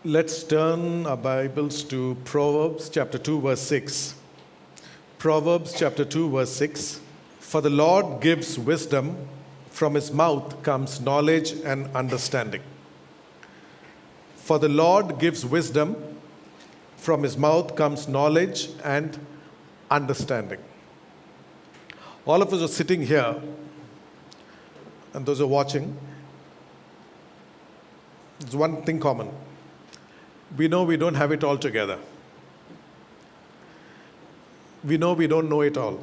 Let's turn our Bibles to Proverbs chapter 2, verse 6. Proverbs chapter 2, verse 6. For the Lord gives wisdom, from his mouth comes knowledge and understanding. For the Lord gives wisdom, from his mouth comes knowledge and understanding. All of us are sitting here, and those who are watching, there's one thing common. We know we don't have it all together. We know we don't know it all.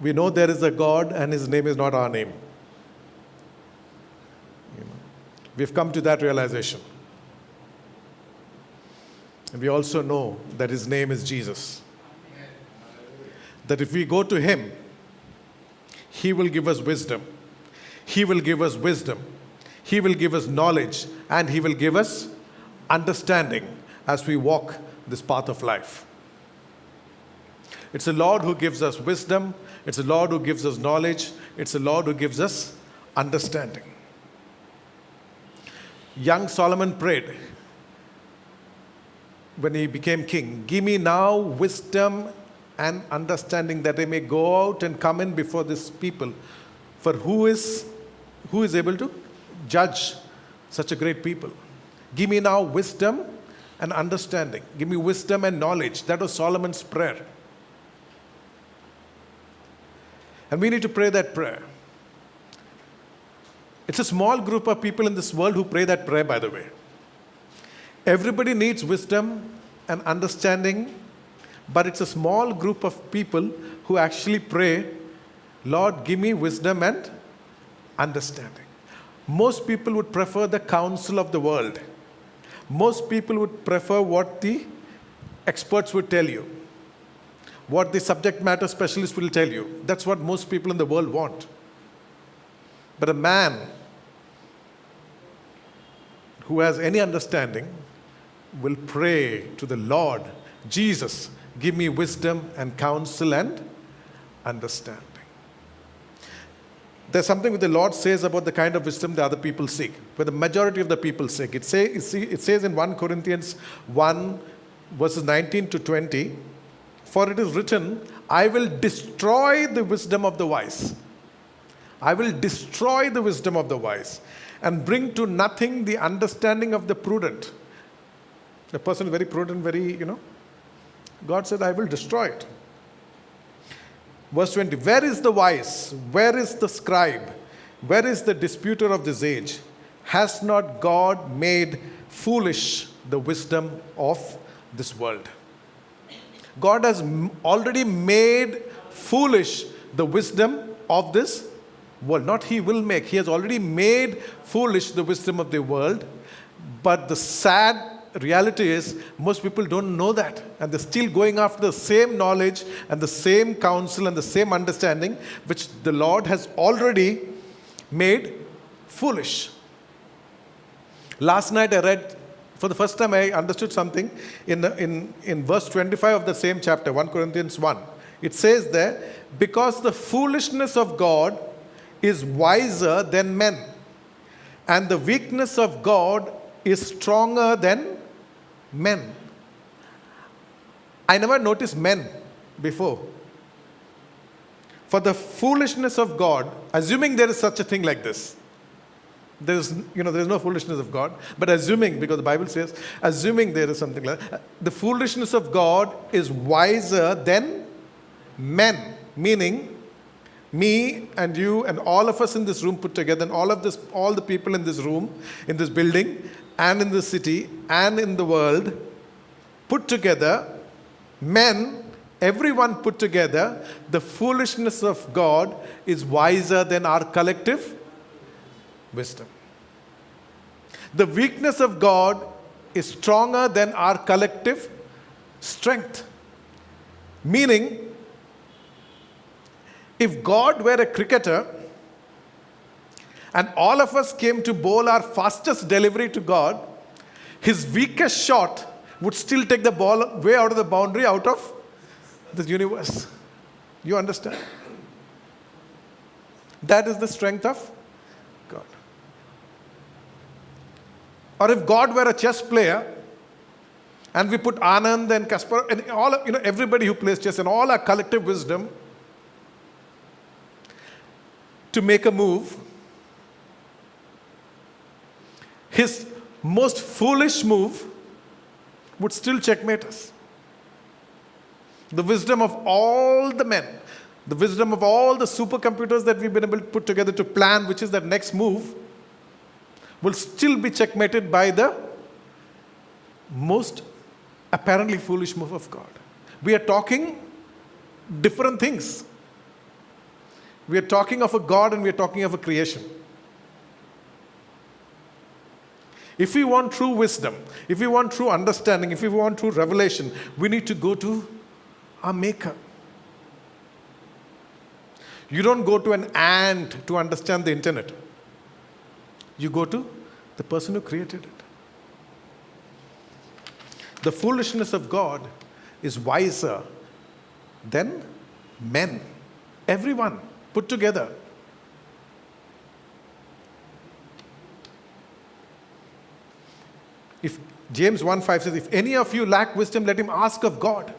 We know there is a God and his name is not our name. We've come to that realization. And we also know that his name is Jesus. That if we go to him, he will give us wisdom. He will give us wisdom. He will give us knowledge, and he will give us understanding as we walk this path of life. It's the Lord who gives us wisdom. It's the Lord who gives us knowledge. It's the Lord who gives us understanding. Young Solomon prayed when he became king, "Give me now wisdom and understanding, that I may go out and come in before this people. For who is able to judge such a great people? Give me now wisdom and understanding. Give me wisdom and knowledge." That was Solomon's prayer. And we need to pray that prayer. It's a small group of people in this world who pray that prayer, by the way. Everybody needs wisdom and understanding, but it's a small group of people who actually pray, "Lord, give me wisdom and understanding." Most people would prefer the counsel of the world. Most people would prefer what the experts would tell you, what the subject matter specialists will tell you. That's what most people in the world want. But a man who has any understanding will pray to the Lord, "Jesus, give me wisdom and counsel and understanding." There's something that the Lord says about the kind of wisdom the other people seek, but the majority of the people seek. It says in 1 Corinthians 1, verses 19 to 20, "For it is written, I will destroy the wisdom of the wise. I will destroy the wisdom of the wise and bring to nothing the understanding of the prudent." The person is very prudent, God said, "I will destroy it." Verse 20, "Where is the wise? Where is the scribe? Where is the disputer of this age? Has not God made foolish the wisdom of this world?" God has already made foolish the wisdom of this world. Not he will make. He has already made foolish the wisdom of the world. But the sad reality is, most people don't know that, and they're still going after the same knowledge and the same counsel and the same understanding which the Lord has already made foolish. Last night I read, for the first time I understood something in verse 25 of the same chapter, 1 Corinthians 1. It says there, "Because the foolishness of God is wiser than men, and the weakness of God is stronger than men." I never noticed men before. For the foolishness of God, assuming there is such a thing like this, there is no foolishness of God, but assuming, because the Bible says, assuming there is something like that, the foolishness of God is wiser than men, meaning me and you and all of us in this room put together, and all the people in this room, in this building, and in the city, and in the world, put together, men, everyone put together, the foolishness of God is wiser than our collective wisdom. The weakness of God is stronger than our collective strength. Meaning, if God were a cricketer, and all of us came to bowl our fastest delivery to God, his weakest shot would still take the ball way out of the boundary, out of the universe. You understand? That is the strength of God. Or if God were a chess player, and we put Anand and Kasparov and all, everybody who plays chess and all our collective wisdom to make a move, his most foolish move would still checkmate us. The wisdom of all the men, the wisdom of all the supercomputers that we've been able to put together to plan which is that next move, will still be checkmated by the most apparently foolish move of God. We are talking different things. We are talking of a God and we are talking of a creation. If we want true wisdom, if we want true understanding, if we want true revelation, we need to go to our Maker. You don't go to an ant to understand the internet. You go to the person who created it. The foolishness of God is wiser than men. Everyone put together. If James 1:5 says, if any of you lack wisdom, let him ask of God,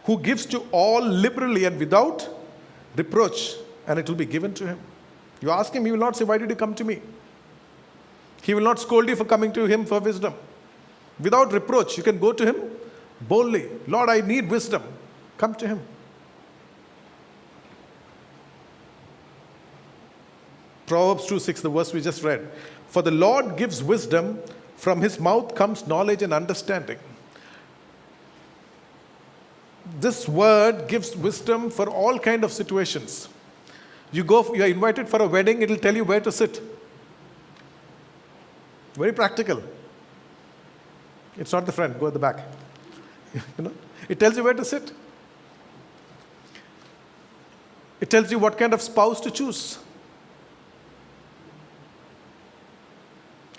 who gives to all liberally and without reproach, and it will be given to him. You ask him, he will not say, why did you come to me? He will not scold you for coming to him for wisdom. Without reproach, you can go to him boldly. Lord, I need wisdom. Come to him. Proverbs 2:6, the verse we just read. For the Lord gives wisdom, from his mouth comes knowledge and understanding. This word gives wisdom for all kind of situations. You are invited for a wedding, it will tell you where to sit. Very practical. It's not the front, go at the back. It tells you where to sit. It tells you what kind of spouse to choose.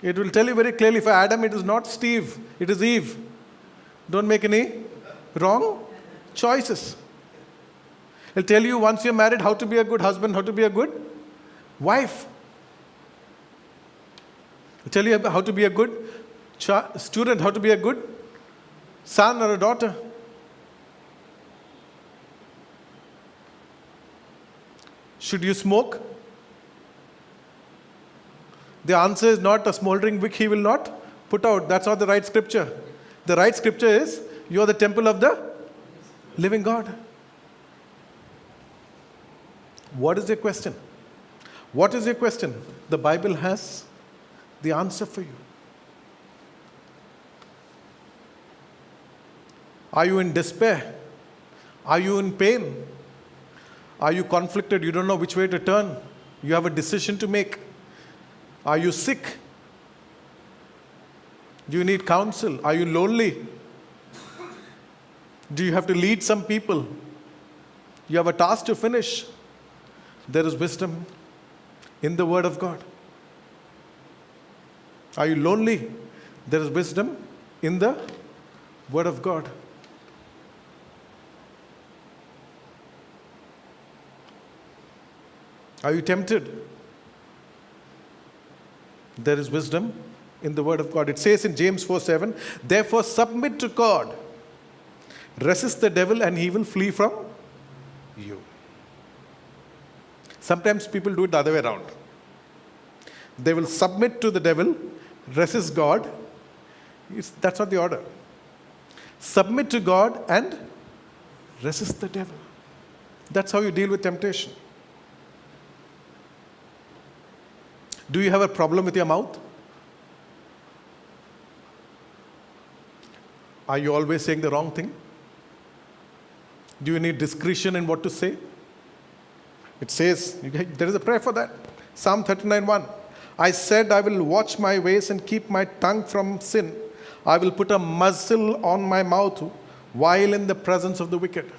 It will tell you very clearly, for Adam it is not Steve, it is Eve. Don't make any wrong choices. It'll tell you once you're married how to be a good husband, how to be a good wife. It'll tell you how to be a good student, how to be a good son or a daughter. Should you smoke? The answer is not a smoldering wick he will not put out. That's not the right scripture. The right scripture is, you are the temple of the living God. What is your question? What is your question? The Bible has the answer for you. Are you in despair? Are you in pain? Are you conflicted? You don't know which way to turn. You have a decision to make. Are you sick? Do you need counsel? Are you lonely? Do you have to lead some people? You have a task to finish. There is wisdom in the Word of God. Are you lonely? There is wisdom in the Word of God. Are you tempted? There is wisdom in the Word of God. It says in James 4:7, therefore submit to God. Resist the devil and he will flee from you. Sometimes people do it the other way around. They will submit to the devil, resist God. That's not the order. Submit to God and resist the devil. That's how you deal with temptation. Do you have a problem with your mouth? Are you always saying the wrong thing? Do you need discretion in what to say? It says, there is a prayer for that. Psalm 39:1. I said, I will watch my ways and keep my tongue from sin. I will put a muzzle on my mouth while in the presence of the wicked.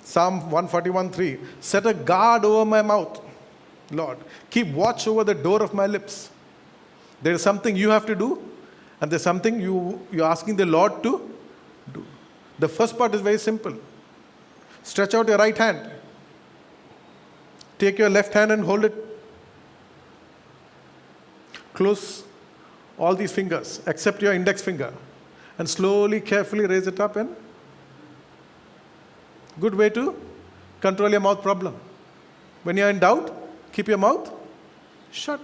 Psalm 141:3. Set a guard over my mouth, Lord. Keep watch over the door of my lips. There is something you have to do, and there's something you're asking the Lord to do. The first part is very simple. Stretch out your right hand. Take your left hand and hold it close all these fingers, except your index finger, and slowly, carefully raise it up. And good way to control your mouth problem. When you're in doubt, keep your mouth shut.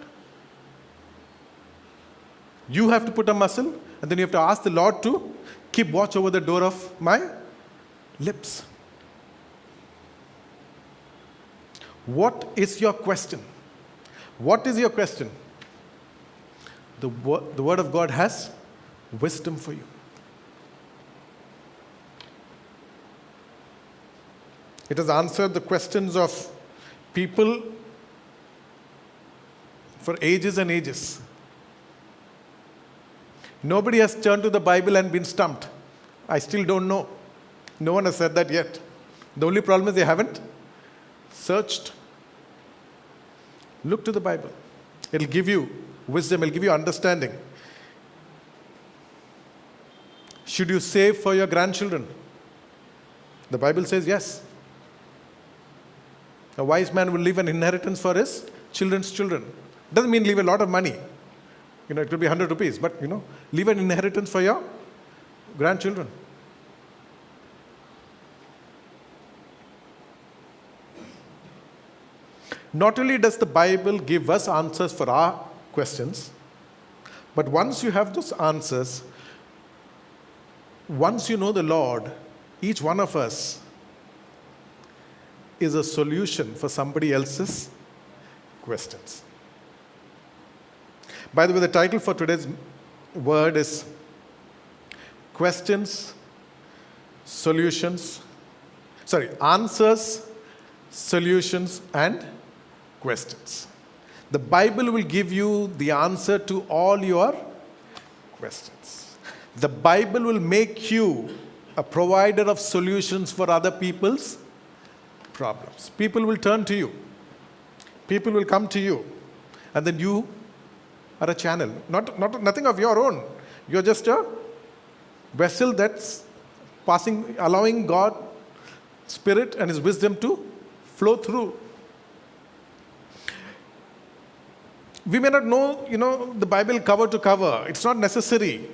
You have to put a muscle, and then you have to ask the Lord to keep watch over the door of my lips. What is your question? What is your question? The Word of God has wisdom for you. It has answered the questions of people for ages and ages. Nobody has turned to the Bible and been stumped. I still don't know. No one has said that yet. The only problem is they haven't searched. Look to the Bible. It'll give you wisdom, it'll give you understanding. Should you save for your grandchildren? The Bible says yes. A wise man will leave an inheritance for his children's children. Doesn't mean leave a lot of money. It could be 100 rupees, but leave an inheritance for your grandchildren. Not only does the Bible give us answers for our questions, but once you have those answers, once you know the Lord, each one of us is a solution for somebody else's questions. By the way, the title for today's word is Answers, Solutions, and Questions. The Bible will give you the answer to all your questions. The Bible will make you a provider of solutions for other people's problems. People will turn to you. People will come to you. And then you are a channel. Nothing of your own. You're just a vessel that's passing, allowing God's Spirit and His wisdom to flow through. We may not know, the Bible cover to cover. It's not necessary.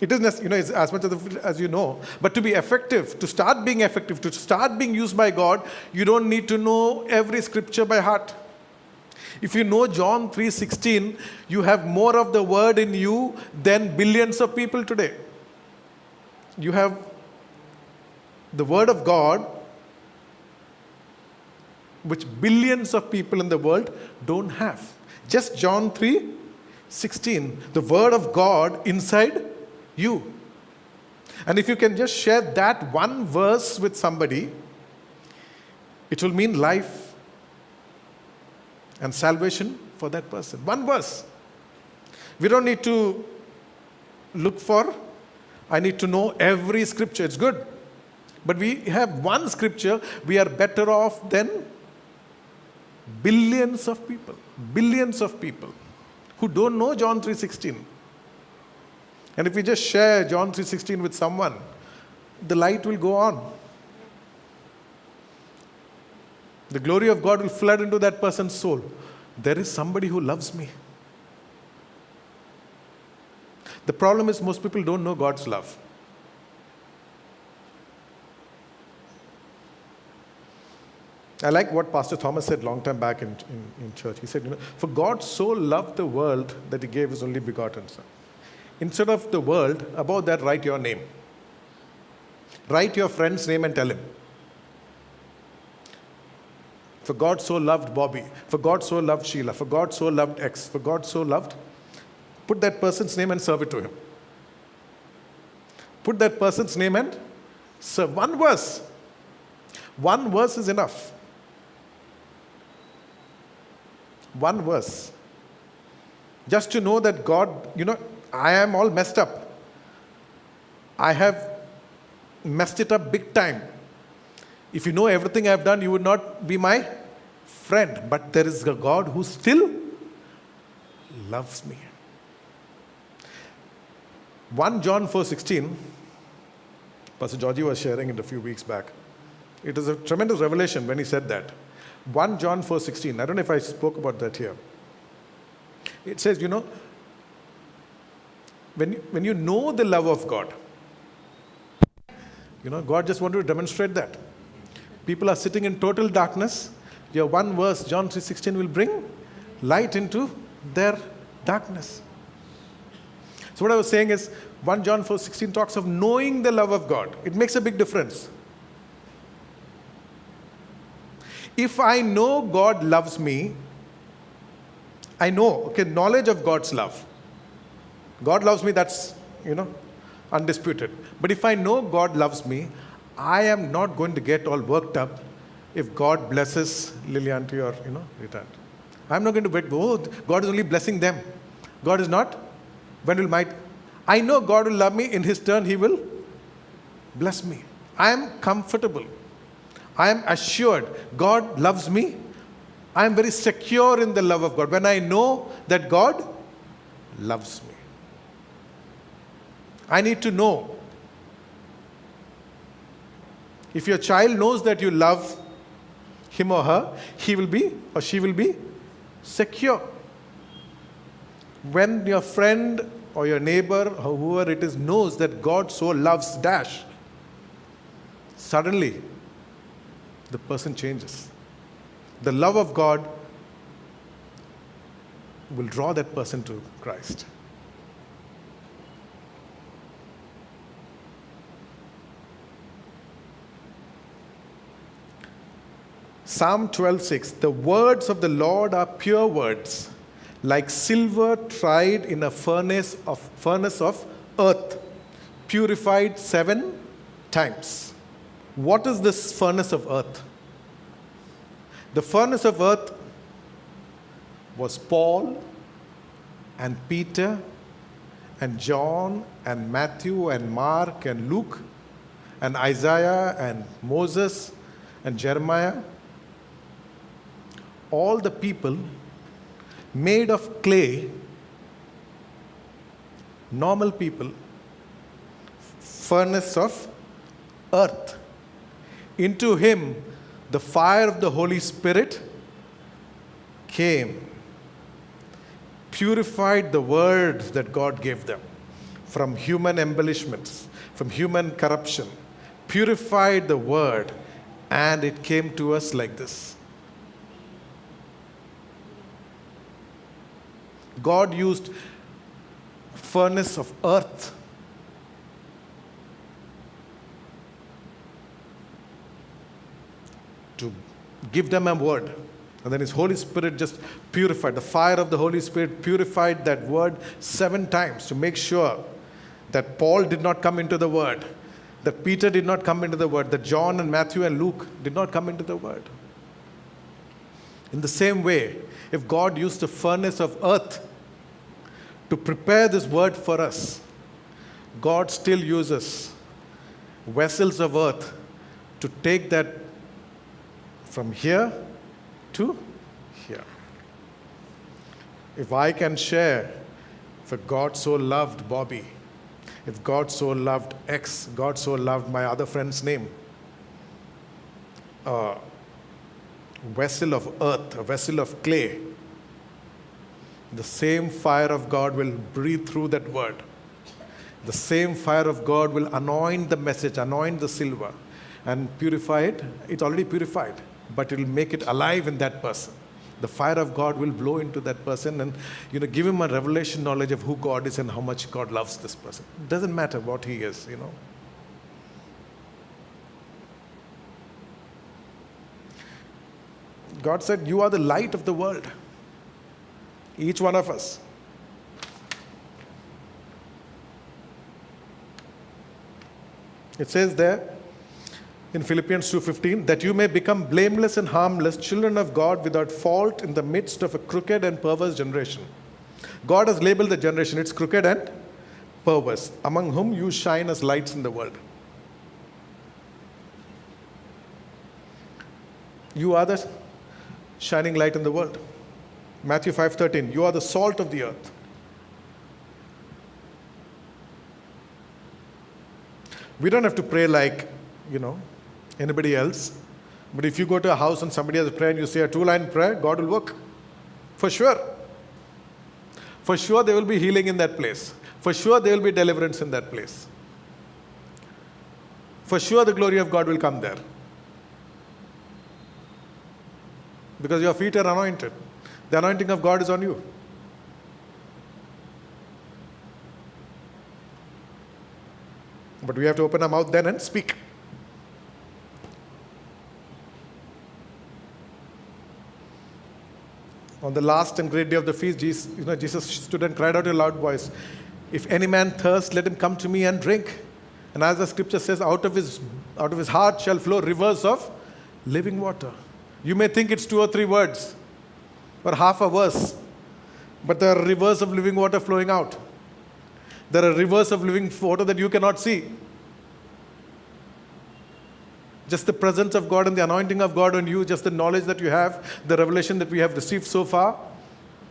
It is, it's as much as you know. But to be effective, to start being effective, to start being used by God, you don't need to know every scripture by heart. If you know John 3:16, you have more of the word in you than billions of people today. You have the word of God, which billions of people in the world don't have. Just John 3:16, the word of God inside you. And if you can just share that one verse with somebody, it will mean life and salvation for that person. One verse. We don't need to look for, I need to know every scripture. It's good. But we have one scripture, we are better off than billions of people who don't know John 3:16. And if we just share John 3:16 with someone, the light will go on. The glory of God will flood into that person's soul. There is somebody who loves me. The problem is most people don't know God's love. I like what Pastor Thomas said long time back in church. He said, for God so loved the world that He gave His only begotten Son. Instead of the world, above that write your name. Write your friend's name and tell him. For God so loved Bobby. For God so loved Sheila. For God so loved X. For God so loved. Put that person's name and serve it to him. Put that person's name and serve. One verse. One verse is enough. One verse. Just to know that God, I am all messed up. I have messed it up big time. If you know everything I've done, you would not be my friend. But there is a God who still loves me. 1 John 4:16, Pastor Georgie was sharing it a few weeks back. It is a tremendous revelation when he said that. 1 John 4:16. I don't know if I spoke about that here. It says, when you know the love of God, God just wanted to demonstrate that. People are sitting in total darkness. Your one verse, John 3:16, will bring light into their darkness. So what I was saying is, 1 John 4:16 talks of knowing the love of God. It makes a big difference. If I know God loves me, I know, knowledge of God's love. God loves me, that's, undisputed. But if I know God loves me, I am not going to get all worked up if God blesses Lilianti or, return. I'm not going to wait, God is only blessing them. God is not. When will I know God will love me, in His turn He will bless me. I am comfortable. I am assured God loves me. I am very secure in the love of God when I know that God loves me. I need to know. If your child knows that you love him or her, he will be or she will be secure. When your friend or your neighbor or whoever it is knows that God so loves dash, suddenly the person changes. The love of God will draw that person to Christ. Psalm 12:6, the words of the Lord are pure words, like silver tried in a furnace of earth, purified 7 times. What is this furnace of earth? The furnace of earth was Paul and Peter and John and Matthew and Mark and Luke and Isaiah and Moses and Jeremiah. All the people made of clay, normal people, furnace of earth. Into him, the fire of the Holy Spirit came, purified the words that God gave them from human embellishments, from human corruption, purified the word, and it came to us like this. God used furnace of earth to give them a word. And then His Holy Spirit just purified. The fire of the Holy Spirit purified that word 7 times to make sure that Paul did not come into the word, that Peter did not come into the word, that John and Matthew and Luke did not come into the word. In the same way, if God used the furnace of earth to prepare this word for us, God still uses vessels of earth to take that from here to here. If I can share, for God so loved Bobby, if God so loved X, God so loved my other friend's name, a vessel of earth, a vessel of clay, the same fire of God will breathe through that word. The same fire of God will anoint the message, anoint the silver, and purify it. It's already purified, but it will make it alive in that person. The fire of God will blow into that person and give him a revelation knowledge of who God is and how much God loves this person. It doesn't matter what he is, God said, you are the light of the world. Each one of us. It says there in Philippians 2:15 that you may become blameless and harmless, children of God without fault in the midst of a crooked and perverse generation. God has labeled the generation, it's crooked and perverse, among whom you shine as lights in the world. You are the shining light in the world. Matthew 5:13, you are the salt of the earth. We don't have to pray like, anybody else. But if you go to a house and somebody has a prayer and you say a 2-line prayer, God will work. For sure. For sure there will be healing in that place. For sure there will be deliverance in that place. For sure the glory of God will come there. Because your feet are anointed. The anointing of God is on you. But we have to open our mouth then and speak. On the last and great day of the feast, Jesus stood and cried out in a loud voice, "If any man thirst, let him come to me and drink. And as the scripture says, out of his heart shall flow rivers of living water." You may think it's 2 or 3 words or half a verse, but there are rivers of living water flowing out. There are rivers of living water that you cannot see. Just the presence of God and the anointing of God on you, just the knowledge that you have, the revelation that we have received so far,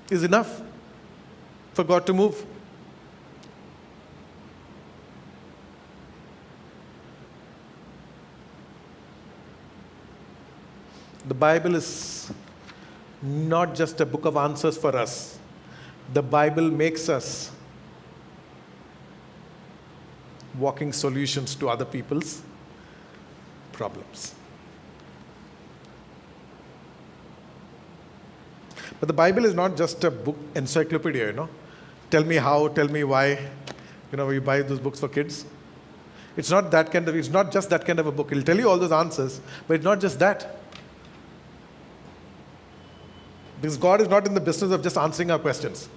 is enough for God to move. The Bible is not just a book of answers for us. The Bible makes us walking solutions to other people's problems. But the Bible is not just a book encyclopedia, Tell me how, tell me why. We buy those books for kids. It's not just that kind of a book. It'll tell you all those answers, but it's not just that. Because God is not in the business of just answering our questions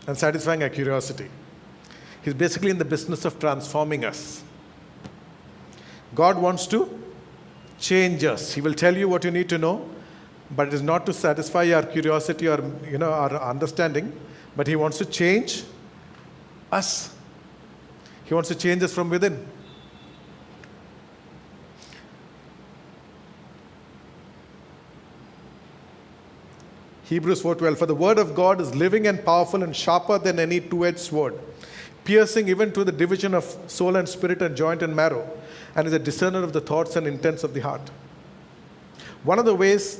and satisfying our curiosity. He's basically in the business of transforming us. God wants to change us. He will tell you what you need to know, but it is not to satisfy our curiosity or our understanding, but He wants to change us. He wants to change us from within. Hebrews 4:12, "For the word of God is living and powerful and sharper than any two-edged sword, piercing even to the division of soul and spirit and joint and marrow, and is a discerner of the thoughts and intents of the heart." One of the ways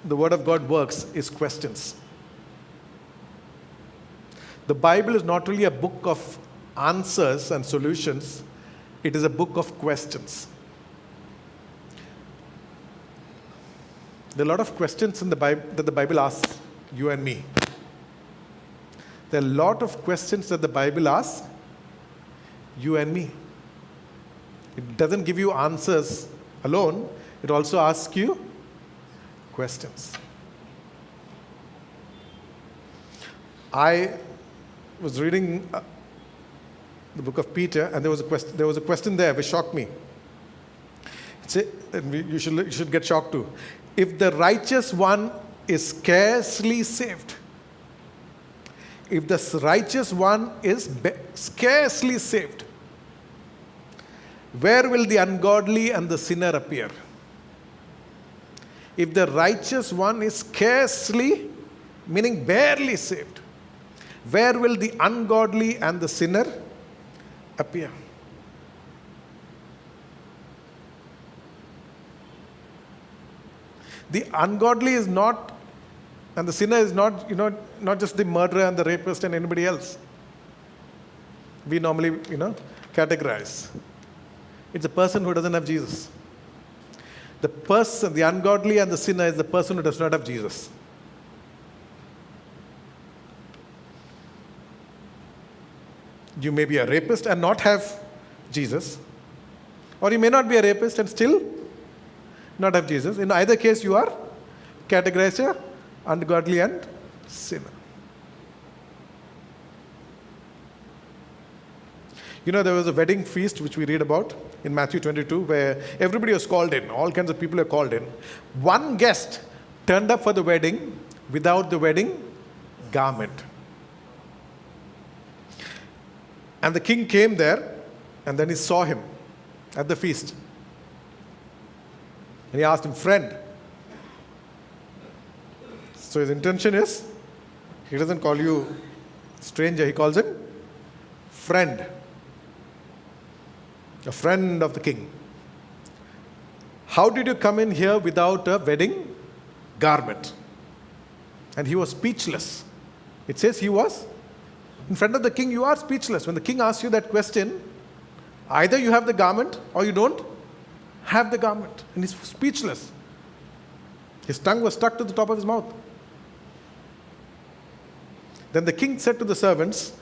the word of God works is questions. The Bible is not really a book of answers and solutions, it is a book of questions. There are a lot of questions in the Bible that the Bible asks you and me. There are a lot of questions that the Bible asks you and me. It doesn't give you answers alone, it also asks you questions. I was reading the book of Peter, and there was a question there which shocked me. You should get shocked too. If the righteous one is scarcely saved, if the righteous one is scarcely saved, where will the ungodly and the sinner appear? If the righteous one is scarcely, meaning barely saved, where will the ungodly and the sinner appear? The ungodly is not, and the sinner is not, not just the murderer and the rapist and anybody else. We normally, categorize. It's a person who doesn't have Jesus. The person, the ungodly and the sinner is the person who does not have Jesus. You may be a rapist and not have Jesus, or you may not be a rapist and still not have Jesus. In either case, you are categorized as ungodly and sinner. There was a wedding feast which we read about in Matthew 22 where everybody was called in. All kinds of people are called in. One guest turned up for the wedding without the wedding garment. And the king came there, and then he saw him at the feast. And he asked him, "Friend." So his intention is, he doesn't call you stranger, he calls him friend. A friend of the king. "How did you come in here without a wedding garment?" And he was speechless. It says he was in front of the king. You are speechless. When the king asks you that question, either you have the garment or you don't have the garment. And he's speechless. His tongue was stuck to the top of his mouth. Then the king said to the servants,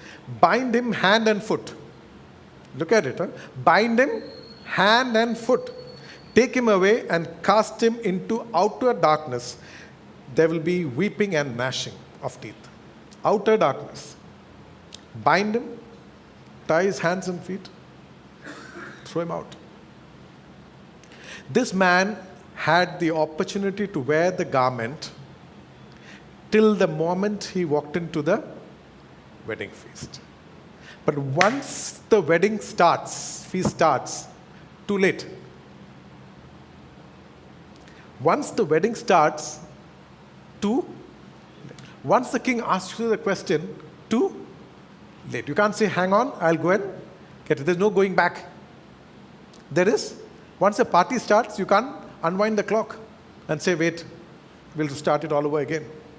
bind him hand and foot. Look at it. Huh? Bind him hand and foot. Take him away and cast him into outer darkness. There will be weeping and gnashing of teeth. Outer darkness. Bind him, tie his hands and feet, throw him out. This man had the opportunity to wear the garment till the moment he walked into the wedding feast. But once the wedding starts, feast starts, too late. Once the wedding starts, too late. Once the king asks you the question, too late. You can't say, hang on, I'll go and get it. There's no going back. There is. Once a party starts, you can't unwind the clock and say, wait, we'll start it all over again.